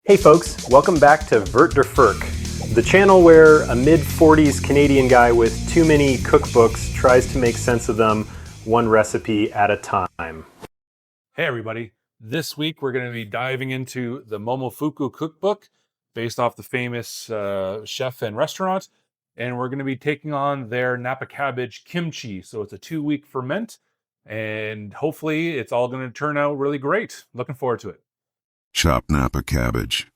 Hey folks, welcome back to Vert Der Ferk, the channel where a mid-40s Canadian guy with too many cookbooks tries to make sense of them one recipe at a time. Hey everybody, this week we're going to be diving into the Momofuku cookbook based off the famous chef and restaurant, and we're going to be taking on their Napa Cabbage kimchi. So it's a 2-week ferment, and hopefully it's all going to turn out really great. Looking forward to it. Chop Napa cabbage.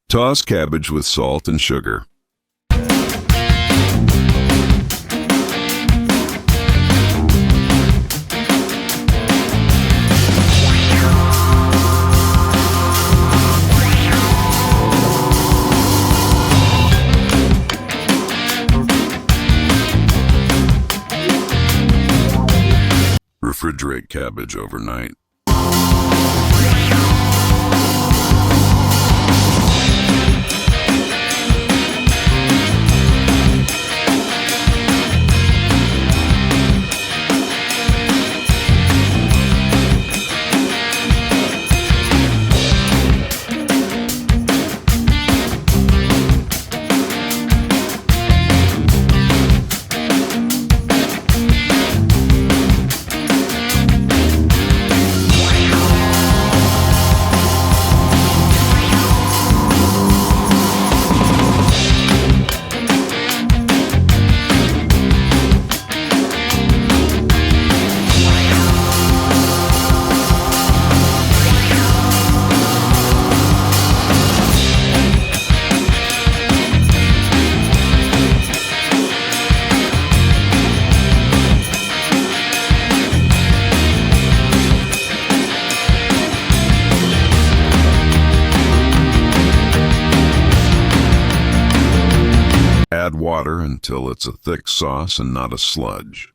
Toss cabbage with salt and sugar. Refrigerate cabbage overnight. Add water until it's a thick sauce and not a sludge.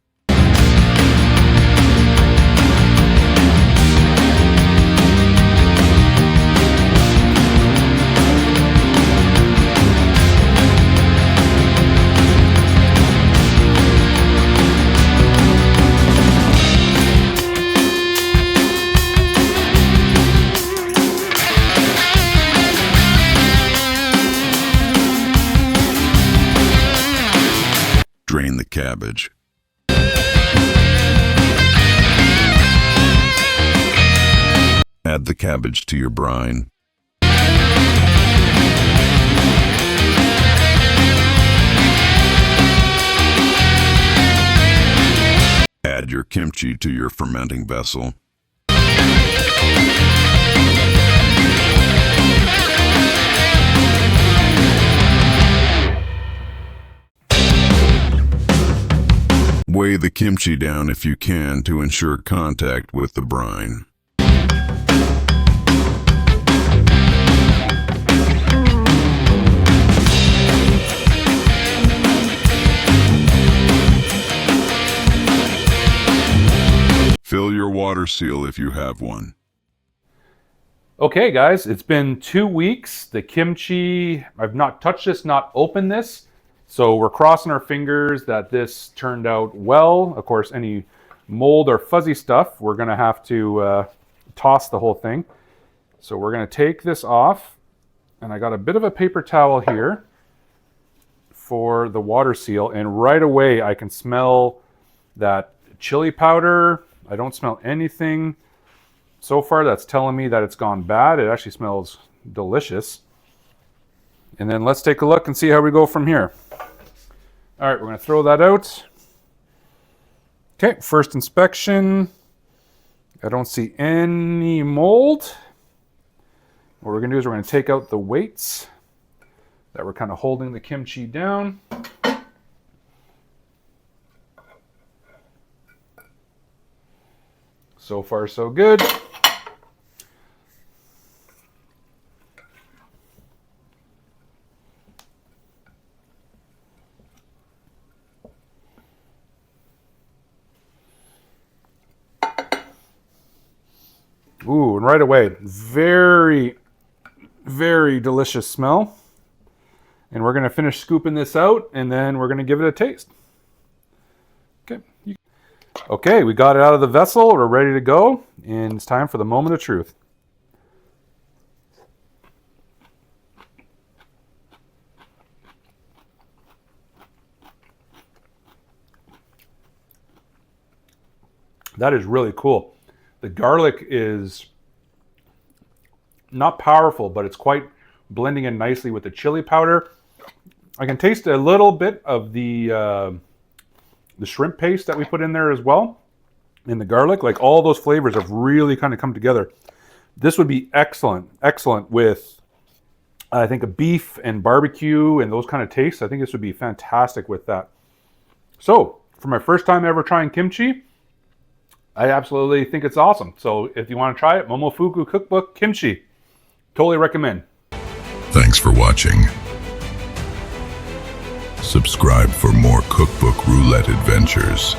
Drain the cabbage. Add the cabbage to your brine. Add your kimchi to your fermenting vessel. Weigh the kimchi down if you can to ensure contact with the brine. Fill your water seal if you have one. Okay guys, it's been 2 weeks. The kimchi, I've not touched this, not opened this. So we're crossing our fingers that this turned out well. Of course, any mold or fuzzy stuff, we're gonna have to toss the whole thing. So we're gonna take this off, and I got a bit of a paper towel here for the water seal, and right away I can smell that chili powder. I don't smell anything so far that's telling me that it's gone bad. It actually smells delicious. And then let's take a look and see how we go from here. All right, we're going to throw that out. Okay, first inspection. I don't see any mold. What we're going to do is we're going to take out the weights that were kind of holding the kimchi down. So far, so good. Ooh, and right away, very, very delicious smell. And we're going to finish scooping this out, and then we're going to give it a taste. Okay. Okay, we got it out of the vessel. We're ready to go, and it's time for the moment of truth. That is really cool. The garlic is not powerful, but it's quite blending in nicely with the chili powder. I can taste a little bit of the shrimp paste that we put in there as well, and the garlic. Like, all those flavors have really kind of come together. This would be excellent with, I think, a beef and barbecue and those kind of tastes. I think this would be fantastic with that. So, for my first time ever trying kimchi, I absolutely think it's awesome. So if you want to try it, Momofuku Cookbook Kimchi. Totally recommend. Thanks for watching. Subscribe for more Cookbook Roulette adventures.